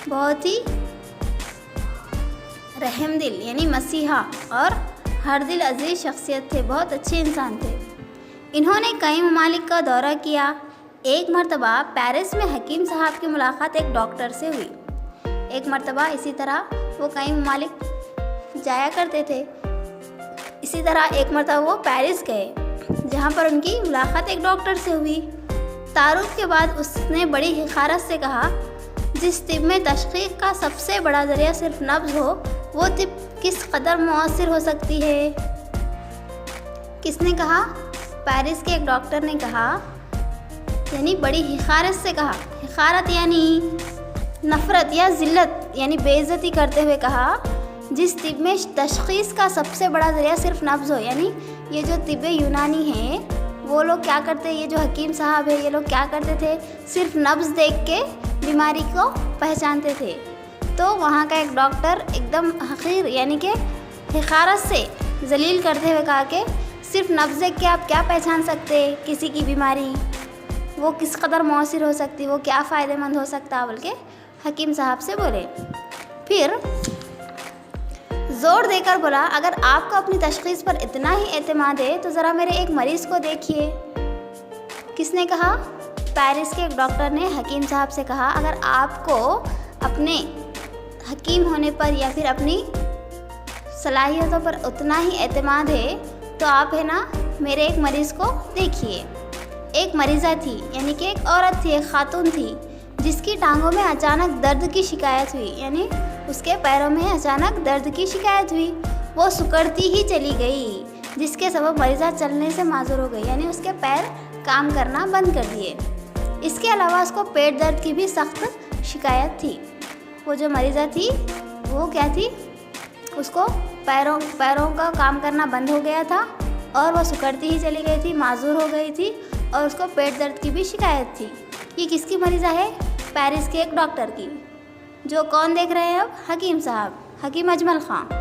بہت ہی رحم دل یعنی مسیحا اور ہر دل عزیز شخصیت تھے، بہت اچھے انسان تھے۔ انہوں نے کئی ممالک کا دورہ کیا۔ ایک مرتبہ پیرس میں حکیم صاحب کی ملاقات ایک ڈاکٹر سے ہوئی۔ ایک مرتبہ اسی طرح وہ کئی ممالک جایا کرتے تھے۔ اسی طرح ایک مرتبہ وہ پیرس گئے جہاں پر ان کی ملاقات ایک ڈاکٹر سے ہوئی۔ تعارف کے بعد اس نے بڑی حقارت سے کہا، جس طب میں تشخیص کا سب سے بڑا ذریعہ صرف نبض ہو، وہ طب کس قدر مؤثر ہو سکتی ہے؟ کس نے کہا؟ پیرس کے ایک ڈاکٹر نے کہا، یعنی بڑی حقارت سے کہا۔ حقارت یعنی نفرت یا ذلت یعنی بے عزتی کرتے ہوئے کہا، جس طب میں تشخیص کا سب سے بڑا ذریعہ صرف نبض ہو۔ یعنی یہ جو طب یونانی ہے وہ لوگ کیا کرتے، یہ جو حکیم صاحب ہے یہ لوگ کیا کرتے تھے، صرف نبض دیکھ کے بیماری کو پہچانتے تھے۔ تو وہاں کا ایک ڈاکٹر ایک دم حقیر یعنی کہ حقارت سے ذلیل کرتے ہوئے کہا کہ صرف نبض دیکھ کے آپ کیا پہچان سکتے کسی کی بیماری، وہ کس قدر مؤثر ہو سکتی، وہ کیا فائدہ مند ہو سکتا، بلکہ حکیم صاحب سے بولے۔ پھر زور دے کر بولا، اگر آپ کو اپنی تشخیص پر اتنا ہی اعتماد ہے تو ذرا میرے ایک مریض کو دیکھیے۔ کس نے کہا؟ پیرس کے ایک ڈاکٹر نے حکیم صاحب سے کہا، اگر آپ کو اپنے حکیم ہونے پر یا پھر اپنی صلاحیتوں پر اتنا ہی اعتماد ہے تو آپ ہے نا میرے ایک مریض کو دیکھیے۔ ایک مریضہ تھی یعنی کہ ایک عورت تھی، ایک خاتون تھی، جس کی ٹانگوں میں اچانک درد کی شکایت ہوئی، یعنی اس کے پیروں میں اچانک درد کی شکایت ہوئی۔ وہ سکڑتی ہی چلی گئی، جس کے سبب مریضہ چلنے سے معذور ہو گئی، یعنی اس کے پیر کام کرنا بند کر دیے۔ اس کے علاوہ اس کو پیٹ درد کی بھی سخت شکایت تھی۔ وہ جو مریضہ تھی وہ کیا تھی، اس کو پیروں کا کام کرنا بند ہو گیا تھا اور وہ سکڑتی ہی چلی گئی تھی، معذور ہو گئی تھی، اور اس کو پیٹ درد کی بھی شکایت تھی۔ یہ کس کی مریضہ ہے؟ پیرس کے ایک ڈاکٹر کی، جو کون دیکھ رہے ہیں اب؟ حکیم صاحب، حکیم اجمل خان۔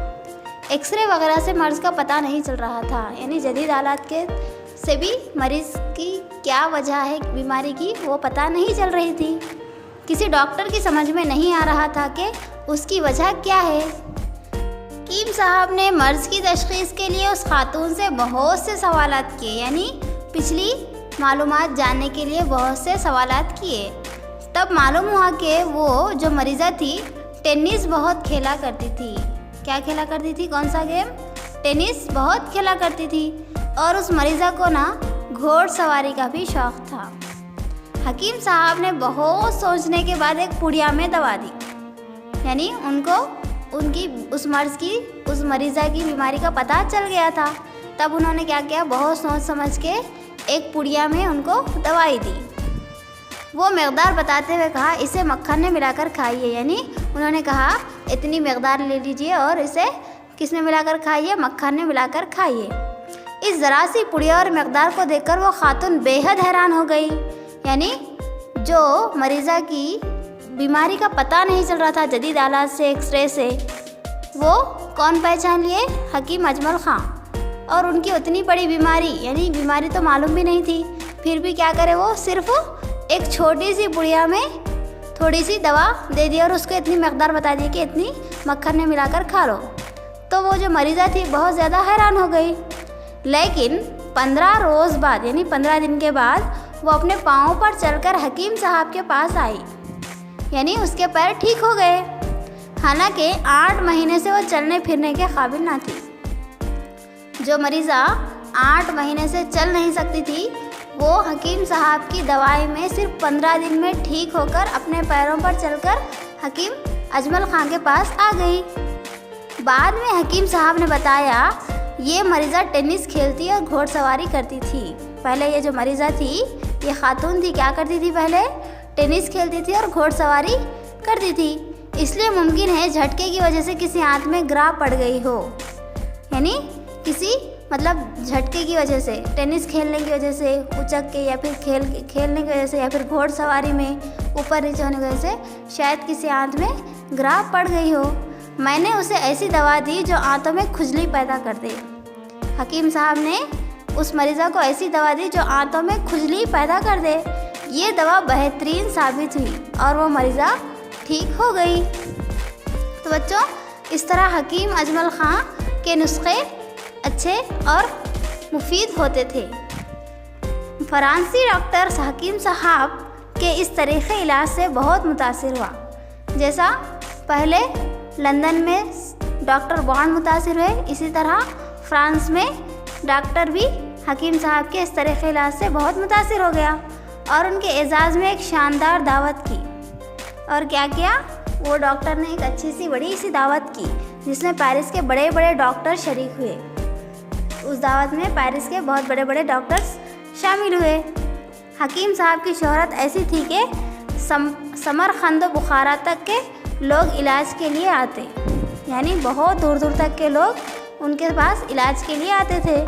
ایکس رے وغیرہ سے مرض کا پتہ نہیں چل رہا تھا، یعنی جدید آلات کے سے بھی مریض کی کیا وجہ ہے بیماری کی وہ پتہ نہیں چل رہی تھی۔ کسی ڈاکٹر کی سمجھ میں نہیں آ رہا تھا کہ اس کی وجہ کیا ہے۔ حکیم صاحب نے مرض کی تشخیص کے لیے اس خاتون سے بہت سے سوالات کیے، یعنی پچھلی معلومات جاننے کے لیے بہت سے سوالات کیے۔ تب معلوم ہوا کہ وہ جو مریضہ تھی ٹینس بہت کھیلا کرتی تھی۔ کیا کھیلا کرتی تھی؟ کون سا گیم؟ ٹینس بہت کھیلا کرتی تھی، اور اس مریضہ کو نا گھوڑ سواری کا بھی شوق تھا۔ حکیم صاحب نے بہت سوچنے کے بعد ایک پڑیا میں دوا دی، یعنی ان کو ان کی اس مرض کی اس مریضہ کی بیماری کا پتہ چل گیا تھا۔ تب انہوں نے کیا کیا، بہت سوچ سمجھ کے ایک پڑیا میں ان کو دوائی دی۔ وہ مقدار بتاتے ہوئے کہا، اسے مکھن میں ملا کر کھائیے، یعنی انہوں نے کہا اتنی مقدار لے لیجئے اور اسے کس میں ملا کر کھائیے؟ مکھن میں ملا کر کھائیے۔ اس ذرا سی پڑیا اور مقدار کو دیکھ کر وہ خاتون بے حد حیران ہو گئی، یعنی جو مریضہ کی بیماری کا پتہ نہیں چل رہا تھا جدید آلات سے، ایکس رے سے، وہ کون پہچان لیے؟ حکیم اجمل خان۔ اور ان کی اتنی بڑی بیماری، یعنی بیماری تو معلوم بھی نہیں تھی، پھر بھی کیا کرے، وہ صرف ایک چھوٹی سی پڑیا میں تھوڑی سی دوا دے دی اور اس کو اتنی مقدار بتا دی کہ اتنی مکھن میں ملا کر کھا لو۔ تو وہ جو مریضہ تھی بہت زیادہ حیران ہو گئی۔ لیکن 15 روز بعد، یعنی 15 دن کے بعد وہ اپنے پاؤں پر چل کر حکیم صاحب کے پاس آئی، یعنی اس کے پیر ٹھیک ہو گئے، حالانکہ 8 مہینے سے وہ چلنے پھرنے کے قابل نہ تھی۔ جو مریضہ 8 مہینے سے چل نہیں سکتی تھی، وہ حکیم صاحب کی دوائی میں صرف 15 دن میں ٹھیک ہو کر اپنے پیروں پر چل کر حکیم اجمل خان کے پاس آ گئی۔ بعد میں حکیم صاحب نے بتایا، یہ مریضہ ٹینس کھیلتی اور گھوڑ سواری کرتی تھی۔ پہلے یہ جو مریضہ تھی، یہ خاتون تھی، کیا کرتی تھی؟ پہلے ٹینس کھیلتی تھی اور گھوڑ سواری کرتی تھی۔ اس لیے ممکن ہے جھٹکے کی وجہ سے کسی ہاتھ میں گرا پڑ گئی ہو، یعنی کسی جھٹکے کی وجہ سے، ٹینس کھیلنے کی وجہ سے اچک کے، یا پھر کھیلنے کی وجہ سے، یا پھر گھوڑ سواری میں اوپر نیچے ہونے کی وجہ سے شاید کسی آنت میں گرا پڑ گئی ہو۔ میں نے اسے ایسی دوا دی جو آنتوں میں کھجلی پیدا کر دے۔ حکیم صاحب نے اس مریضہ کو ایسی دوا دی جو آنتوں میں کھجلی پیدا کر دے۔ یہ دوا بہترین ثابت ہوئی اور وہ مریضہ ٹھیک ہو گئی۔ تو بچوں اس طرح حکیم اجمل خان کے نسخے اچھے اور مفید ہوتے تھے۔ فرانسی ڈاکٹر حکیم صاحب کے اس طریقے علاج سے بہت متاثر ہوا، جیسا پہلے لندن میں ڈاکٹر بانڈ متاثر ہوئے، اسی طرح فرانس میں ڈاکٹر بھی حکیم صاحب کے اس طریقے علاج سے بہت متاثر ہو گیا اور ان کے اعزاز میں ایک شاندار دعوت کی۔ اور کیا کیا؟ وہ ڈاکٹر نے ایک اچھی سی بڑی سی دعوت کی جس میں پیرس کے بڑے بڑے ڈاکٹر شریک ہوئے۔ اس دعوت میں پیرس کے بہت بڑے بڑے ڈاکٹرز شامل ہوئے۔ حکیم صاحب کی شہرت ایسی تھی کہ سمرقند و بخارا تک کے لوگ علاج کے لیے آتے، یعنی بہت دور دور تک کے لوگ ان کے پاس علاج کے لیے آتے تھے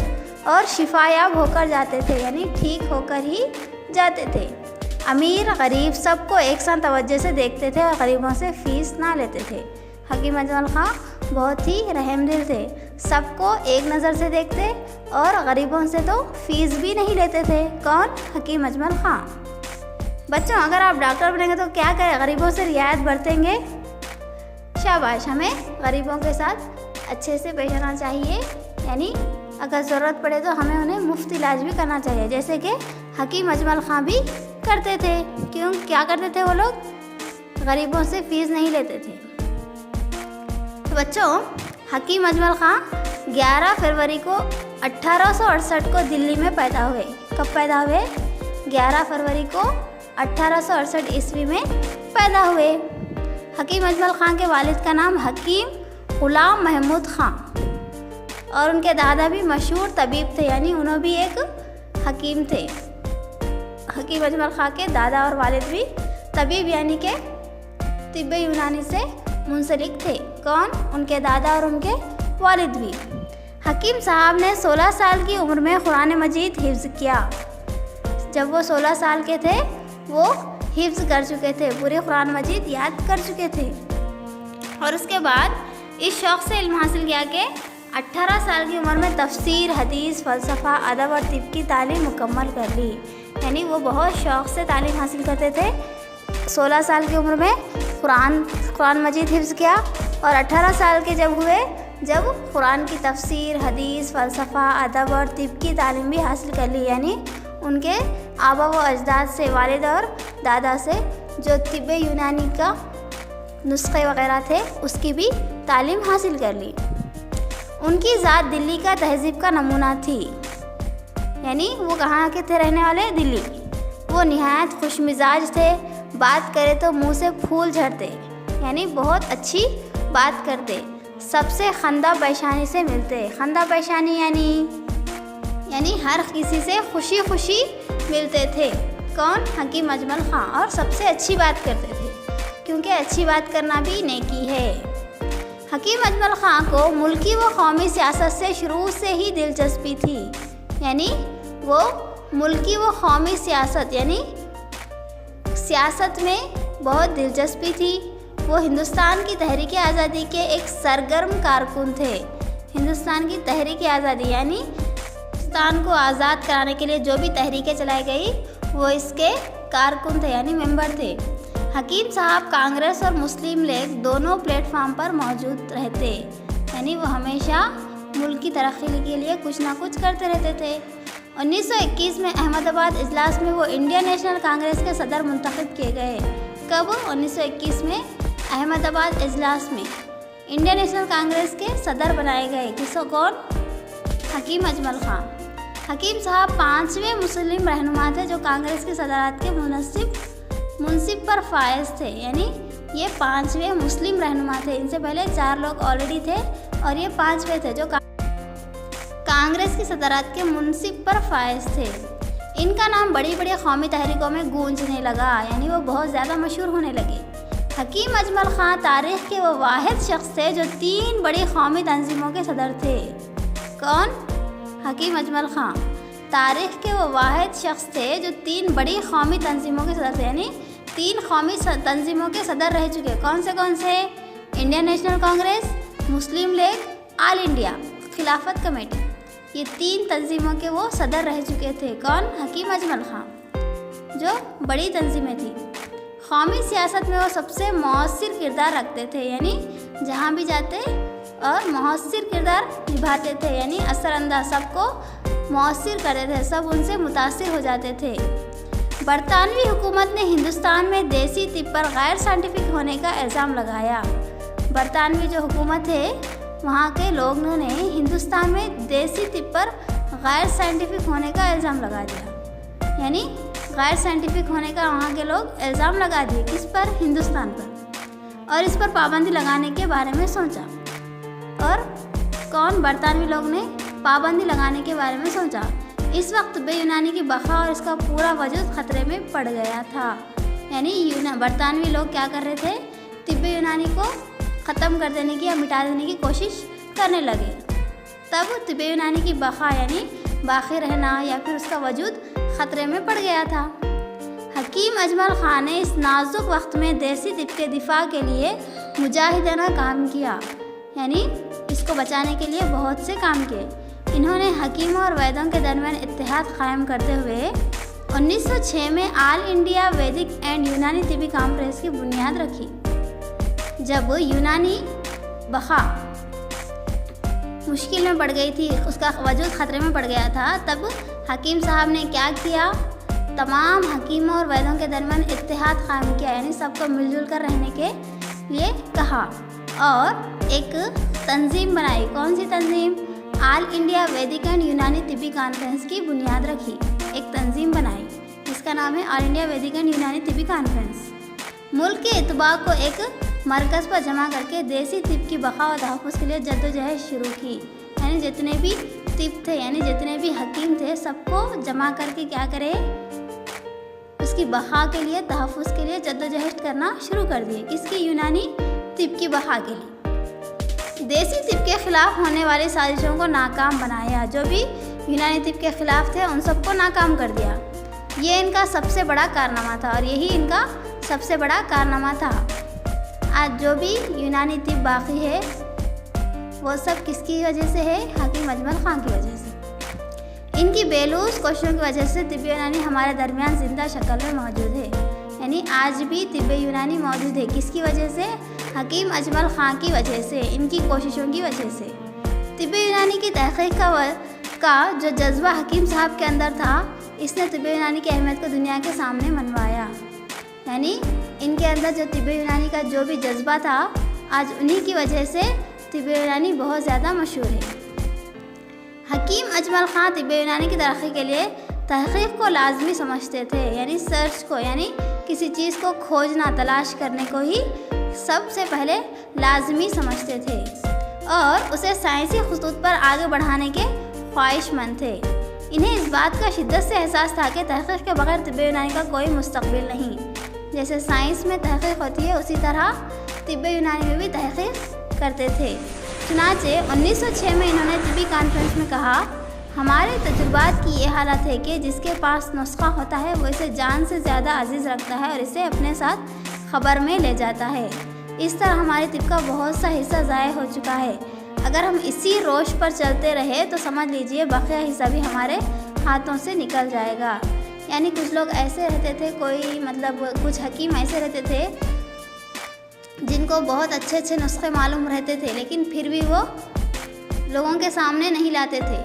اور شفا یاب ہو کر جاتے تھے، یعنی ٹھیک ہو کر ہی جاتے تھے۔ امیر غریب سب کو ایک ساتھ توجہ سے دیکھتے تھے اور غریبوں سے فیس نہ لیتے تھے۔ حکیم اجمل خان بہت ہی رحم دل تھے، سب کو ایک نظر سے دیکھتے اور غریبوں سے تو فیس بھی نہیں لیتے تھے۔ کون؟ حکیم اجمل خان۔ بچوں اگر آپ ڈاکٹر بنیں گے تو کیا کریں؟ غریبوں سے رعایت برتیں گے؟ شاباش، ہمیں غریبوں کے ساتھ اچھے سے پیش آنا چاہیے، یعنی اگر ضرورت پڑے تو ہمیں انہیں مفت علاج بھی کرنا چاہیے، جیسے کہ حکیم اجمل خان بھی کرتے تھے۔ کیوں کیا کرتے تھے وہ لوگ؟ غریبوں سے فیس نہیں لیتے تھے۔ تو بچوں حکیم اجمل خان 11 فروری کو 1868 کو دلی میں پیدا ہوئے۔ کب پیدا ہوئے؟ 11 فروری کو 1868 عیسوی میں پیدا ہوئے۔ حکیم اجمل خان کے والد کا نام حکیم غلام محمود خان اور ان کے دادا بھی مشہور طبیب تھے، یعنی انہوں بھی ایک حکیم تھے۔ حکیم اجمل خان کے دادا اور والد بھی طبیب یعنی کہ طب یونانی سے منسلک تھے۔ کون؟ ان کے دادا اور ان کے والد بھی۔ حکیم صاحب نے 16 سال کی عمر میں قرآن مجید حفظ کیا۔ جب وہ 16 سال کے تھے وہ حفظ کر چکے تھے، پورے قرآن مجید یاد کر چکے تھے، اور اس کے بعد اس شوق سے علم حاصل کیا کہ 18 سال کی عمر میں تفسیر، حدیث، فلسفہ، ادب اور طب کی تعلیم مکمل کر لی، یعنی وہ بہت شوق سے تعلیم حاصل کرتے تھے۔ 16 سال کی عمر میں قرآن مجید حفظ کیا اور 18 سال کے جب ہوئے جب قرآن کی تفسیر، حدیث، فلسفہ، ادب اور طب کی تعلیم بھی حاصل کر لی، یعنی ان کے آبا و اجداد سے، والد اور دادا سے جو طب یونانی کا نسخے وغیرہ تھے اس کی بھی تعلیم حاصل کر لی۔ ان کی ذات دلی کا تہذیب کا نمونہ تھی، یعنی وہ کہاں کے تھے رہنے والے؟ دلی۔ وہ نہایت خوش مزاج تھے، بات کرے تو منہ سے پھول جھڑتے، یعنی بہت اچھی بات کرتے، سب سے خندہ پیشانی سے ملتے۔ خندہ پیشانی یعنی ہر کسی سے خوشی خوشی ملتے تھے۔ کون؟ حکیم اجمل خان، اور سب سے اچھی بات کرتے تھے کیونکہ اچھی بات کرنا بھی نیکی ہے۔ حکیم اجمل خان کو ملکی و قومی سیاست سے شروع سے ہی دلچسپی تھی، یعنی وہ ملکی و قومی سیاست یعنی سیاست میں بہت دلچسپی تھی۔ وہ ہندوستان کی تحریک آزادی کے ایک سرگرم کارکن تھے۔ ہندوستان کی تحریک آزادی یعنی ہندوستان کو آزاد کرانے کے لیے جو بھی تحریکیں چلائی گئی وہ اس کے کارکن تھے، یعنی ممبر تھے۔ حکیم صاحب کانگریس اور مسلم لیگ دونوں پلیٹ فارم پر موجود رہتے، یعنی وہ ہمیشہ ملک کی ترقی کے لیے کچھ نہ کچھ کرتے رہتے تھے۔ 1921 میں احمد آباد اجلاس میں وہ انڈین نیشنل کانگریس کے صدر منتخب کیے گئے۔ کب؟ 1921 میں احمد آباد اجلاس میں انڈین نیشنل کانگریس کے صدر بنائے گئے۔ کون؟ حکیم اجمل خان۔ حکیم صاحب 5ویں مسلم رہنما تھے جو کانگریس کے صدارت کے منصب پر فائز تھے، یعنی یہ 5ویں مسلم رہنما تھے۔ ان سے پہلے 4 لوگ آلریڈی تھے اور یہ 5ویں تھے جو کانگریس کی صدارت کے منصب پر فائز تھے۔ ان کا نام بڑی بڑی قومی تحریکوں میں گونجنے لگا، یعنی وہ بہت زیادہ مشہور ہونے لگے۔ حکیم اجمل خان تاریخ کے وہ واحد شخص تھے جو 3 بڑی قومی تنظیموں کے صدر تھے۔ کون؟ حکیم اجمل خان تاریخ کے وہ واحد شخص تھے جو 3 بڑی قومی تنظیموں کے صدر تھے، یعنی 3 قومی تنظیموں کے صدر رہ چکے۔ کون سے؟ انڈین نیشنل کانگریس، مسلم لیگ، آل انڈیا خلافت کمیٹی، یہ 3 تنظیموں کے وہ صدر رہ چکے تھے۔ کون؟ حکیم اجمل خان، جو بڑی تنظیمیں تھیں۔ قومی سیاست میں وہ سب سے مؤثر کردار رکھتے تھے، یعنی جہاں بھی جاتے اور مؤثر کردار نبھاتے تھے، یعنی اثر انداز، سب کو مؤثر کرتے تھے، سب ان سے متاثر ہو جاتے تھے۔ برطانوی حکومت نے ہندوستان میں دیسی طب پر غیر سائنٹیفک ہونے کا الزام لگایا۔ برطانوی جو حکومت ہے وہاں کے لوگوں نے ہندوستان میں دیسی طب پر غیر سائنٹیفک ہونے کا الزام لگا دیا، یعنی غیر سائنٹیفک ہونے کا وہاں کے لوگ الزام لگا دیے، کس پر؟ ہندوستان پر، اور اس پر پابندی لگانے کے بارے میں سوچا۔ اور کون؟ برطانوی لوگ نے پابندی لگانے کے بارے میں سوچا۔ اس وقت طب یونانی کی بقا اور اس کا پورا وجود خطرے میں پڑ گیا تھا، یعنی برطانوی لوگ کیا کر رہے تھے؟ طب یونانی کو ختم کر دینے کی یا مٹا دینے کی کوشش کرنے لگے۔ تب طب یونانی کی بقا یعنی باقی رہنا یا پھر اس کا وجود خطرے میں پڑ گیا تھا۔ حکیم اجمل خان نے اس نازک وقت میں دیسی طب کے دفاع کے لیے مجاہدانہ کام کیا، یعنی اس کو بچانے کے لیے بہت سے کام کیے۔ انہوں نے حکیموں اور ویدوں کے درمیان اتحاد قائم کرتے ہوئے 1906 میں آل انڈیا ویدک اینڈ یونانی طبی کانفرنس کی بنیاد رکھی۔ جب یونانی بقا مشکل میں پڑ گئی تھی، اس کا وجود خطرے میں پڑ گیا تھا، تب حکیم صاحب نے کیا کیا؟ تمام حکیموں اور ویدوں کے درمیان اتحاد قائم کیا، یعنی سب کو مل جل کر رہنے کے لیے کہا، اور ایک تنظیم بنائی۔ کون سی تنظیم؟ آل انڈیا ویدک اینڈ یونانی طبی کانفرنس کی بنیاد رکھی، ایک تنظیم بنائی جس کا نام ہے آل انڈیا ویدک اینڈ یونانی طبی کانفرنس۔ ملک کے اطباء کو ایک مرکز پر جمع کر کے دیسی طب کی بقا و تحفظ کے لیے جدوجہد شروع کی، یعنی جتنے بھی طب تھے، یعنی جتنے بھی حکیم تھے، سب کو جمع کر کے کیا کرے؟ اس کی بقا کے لیے، تحفظ کے لیے جدوجہد کرنا شروع کر دیے۔ کس کی؟ یونانی طب کی بقا کے لیے۔ دیسی طب کے خلاف ہونے والی سازشوں کو ناکام بنایا، جو بھی یونانی طب کے خلاف تھے ان سب کو ناکام کر دیا۔ یہ ان کا سب سے بڑا کارنامہ تھا، اور یہی ان کا سب سے بڑا کارنامہ تھا۔ آج جو بھی یونانی طب باقی ہے وہ سب کس کی وجہ سے ہے؟ حکیم اجمل خان کی وجہ سے۔ ان کی بیلوس کوششوں کی وجہ سے طب یونانی ہمارے درمیان زندہ شکل میں موجود ہے، یعنی آج بھی طب یونانی موجود ہے۔ کس کی وجہ سے؟ حکیم اجمل خان کی وجہ سے، ان کی کوششوں کی وجہ سے۔ طب یونانی کی تحقیق کا جو جذبہ حکیم صاحب کے اندر تھا، اس نے طب یونانی کی اہمیت کو دنیا کے سامنے منوایا، یعنی ان کے اندر جو طب یونانی کا جو بھی جذبہ تھا، آج انہی کی وجہ سے طب یونانی بہت زیادہ مشہور ہے۔ حکیم اجمل خان طب یونانی کی ترقی کے لیے تحقیق کو لازمی سمجھتے تھے، یعنی سرچ کو، یعنی کسی چیز کو کھوجنا، تلاش کرنے کو ہی سب سے پہلے لازمی سمجھتے تھے، اور اسے سائنسی خطوط پر آگے بڑھانے کے خواہش مند تھے۔ انہیں اس بات کا شدت سے احساس تھا کہ تحقیق کے بغیر طب یونانی کا کوئی مستقبل نہیں۔ جیسے سائنس میں تحقیق ہوتی ہے، اسی طرح طب یونانی میں بھی تحقیق کرتے تھے۔ چنانچہ 1906 میں انہوں نے طبی کانفرنس میں کہا، ہمارے تجربات کی یہ حالت ہے کہ جس کے پاس نسخہ ہوتا ہے وہ اسے جان سے زیادہ عزیز رکھتا ہے اور اسے اپنے ساتھ خبر میں لے جاتا ہے۔ اس طرح ہماری طب کا بہت سا حصہ ضائع ہو چکا ہے۔ اگر ہم اسی روش پر چلتے رہے تو سمجھ لیجئے بقیہ حصہ بھی ہمارے ہاتھوں سے نکل جائے گا۔ یعنی کچھ لوگ ایسے رہتے تھے، کچھ حکیم ایسے رہتے تھے جن کو بہت اچھے اچھے نسخے معلوم رہتے تھے، لیکن پھر بھی وہ لوگوں کے سامنے نہیں لاتے تھے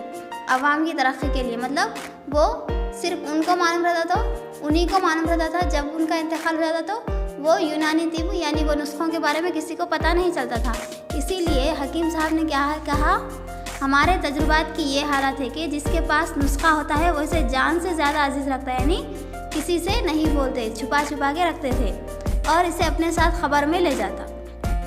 عوام کی ترقی کے لیے۔ مطلب وہ صرف ان کو معلوم رہتا تھا، انہی کو معلوم رہتا تھا۔ جب ان کا انتقال ہو جاتا تو وہ یونانی طب یعنی وہ نسخوں کے بارے میں کسی کو پتہ نہیں چلتا تھا۔ اسی لیے حکیم صاحب نے کیا کہا، ہمارے تجربات کی یہ حالت ہے کہ جس کے پاس نسخہ ہوتا ہے وہ اسے جان سے زیادہ عزیز رکھتا ہے، یعنی کسی سے نہیں بولتے، چھپا کے رکھتے تھے اور اسے اپنے ساتھ خبر میں لے جاتا۔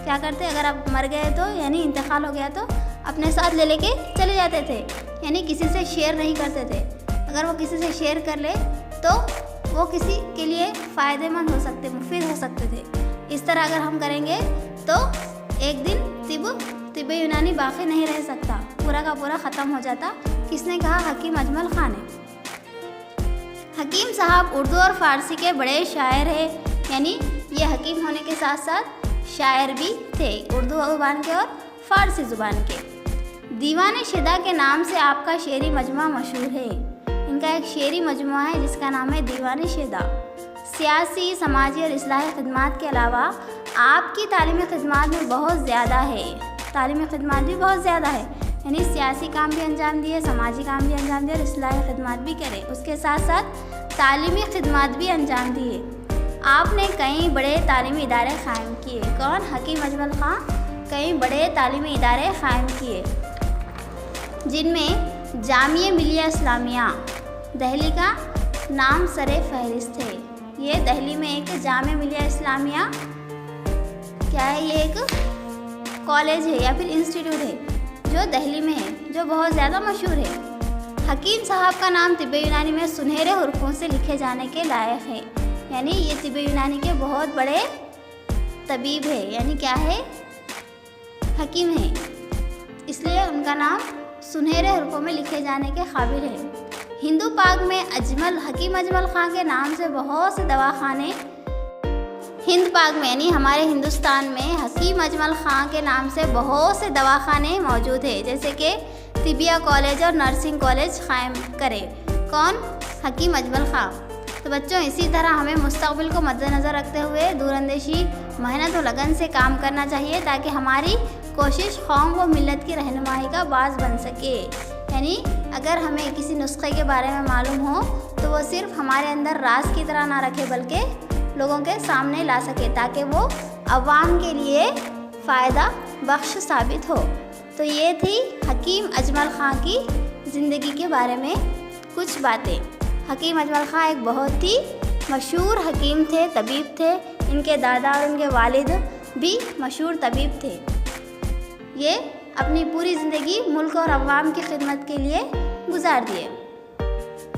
کیا کرتے؟ اگر آپ مر گئے تو، یعنی انتقال ہو گیا تو اپنے ساتھ لے کے چلے جاتے تھے، یعنی کسی سے شیئر نہیں کرتے تھے۔ اگر وہ کسی سے شیئر کر لے تو وہ کسی کے لیے فائدہ مند ہو سکتے، مفید ہو سکتے تھے۔ اس طرح اگر ہم کریں گے تو ایک دن طب یونانی باقی نہیں رہ سکتا، پورا کا پورا ختم ہو جاتا۔ کس نے کہا؟ حکیم اجمل خان نے۔ حکیم صاحب اردو اور فارسی کے بڑے شاعر ہیں، یعنی یہ حکیم ہونے کے ساتھ ساتھ شاعر بھی تھے، اردو زبان کے اور فارسی زبان کے۔ دیوان شیدا کے نام سے آپ کا شعری مجموعہ مشہور ہے۔ ان کا ایک شعری مجموعہ ہے جس کا نام ہے دیوان شیدا۔ سیاسی، سماجی اور اصلاحی خدمات کے علاوہ آپ کی تعلیمی خدمات میں بہت زیادہ ہے، تعلیمی خدمات بھی بہت زیادہ ہے، یعنی سیاسی کام بھی انجام دیے، سماجی کام بھی انجام دیے اور اصلاحی خدمات بھی کرے، اس کے ساتھ ساتھ تعلیمی خدمات بھی انجام دیے۔ آپ نے کئی بڑے تعلیمی ادارے قائم کیے۔ کون؟ حکیم اجمل خان کئی بڑے تعلیمی ادارے قائم کیے، جن میں جامعہ ملیہ اسلامیہ دہلی کا نام سر فہرست ہے۔ یہ دہلی میں ایک جامعہ ملیہ اسلامیہ کیا ہے؟ یہ ایک کالج ہے یا پھر انسٹیٹیوٹ ہے جو دہلی میں ہے، جو بہت زیادہ مشہور ہے۔ حکیم صاحب کا نام طب یونانی میں سنہرے حروفوں سے لکھے جانے کے لائق ہے، یعنی یہ طب یونانی کے بہت بڑے طبیب ہے، یعنی کیا ہے؟ حکیم ہے، اس لیے ان کا نام سنہرے حروفوں میں لکھے جانے کے قابل ہے۔ ہندو پاک میں حکیم اجمل خان کے نام سے بہت سے دواخانے، ہند پاک میں یعنی ہمارے ہندوستان میں حکیم اجمل خان کے نام سے بہت سے دواخانے موجود ہیں، جیسے کہ طبیہ کالج اور نرسنگ کالج قائم کرے۔ کون؟ حکیم اجمل خان۔ تو بچوں، اسی طرح ہمیں مستقبل کو مد نظر رکھتے ہوئے دور اندیشی، محنت و لگن سے کام کرنا چاہیے تاکہ ہماری کوشش قوم و ملت کی رہنمائی کا باعث بن سکے۔ یعنی اگر ہمیں کسی نسخے کے بارے میں معلوم ہو تو وہ صرف ہمارے اندر راز کی طرح نہ رکھے بلکہ لوگوں کے سامنے لا سکے تاکہ وہ عوام کے لیے فائدہ بخش ثابت ہو۔ تو یہ تھی حکیم اجمل خان کی زندگی کے بارے میں کچھ باتیں۔ حکیم اجمل خان ایک بہت ہی مشہور حکیم تھے، طبیب تھے۔ ان کے دادا اور ان کے والد بھی مشہور طبیب تھے۔ یہ اپنی پوری زندگی ملک اور عوام کی خدمت کے لیے گزار دیے۔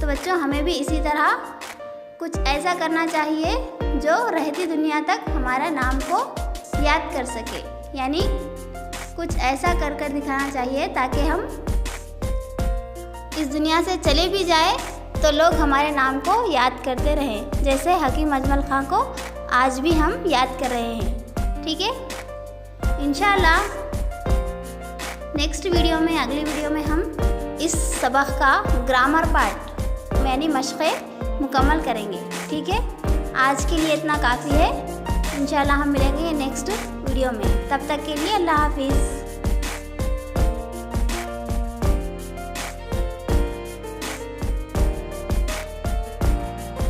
تو بچوں، ہمیں بھی اسی طرح کچھ ایسا کرنا چاہیے جو رہتی دنیا تک ہمارا نام کو یاد کر سکے، یعنی کچھ ایسا کر دکھانا چاہیے تاکہ ہم اس دنیا سے چلے بھی جائیں تو لوگ ہمارے نام کو یاد کرتے رہیں، جیسے حکیم اجمل خان کو آج بھی ہم یاد کر رہے ہیں۔ ٹھیک ہے، انشاءاللہ نیکسٹ ویڈیو میں، اگلی ویڈیو میں ہم اس سبق کا گرامر پارٹ یعنی مشقیں مکمل کریں گے۔ ٹھیک ہے، آج کے لیے اتنا کافی ہے۔ انشاءاللہ ہم ملیں گے نیکسٹ ویڈیو میں، تب تک کے لیے اللہ حافظ۔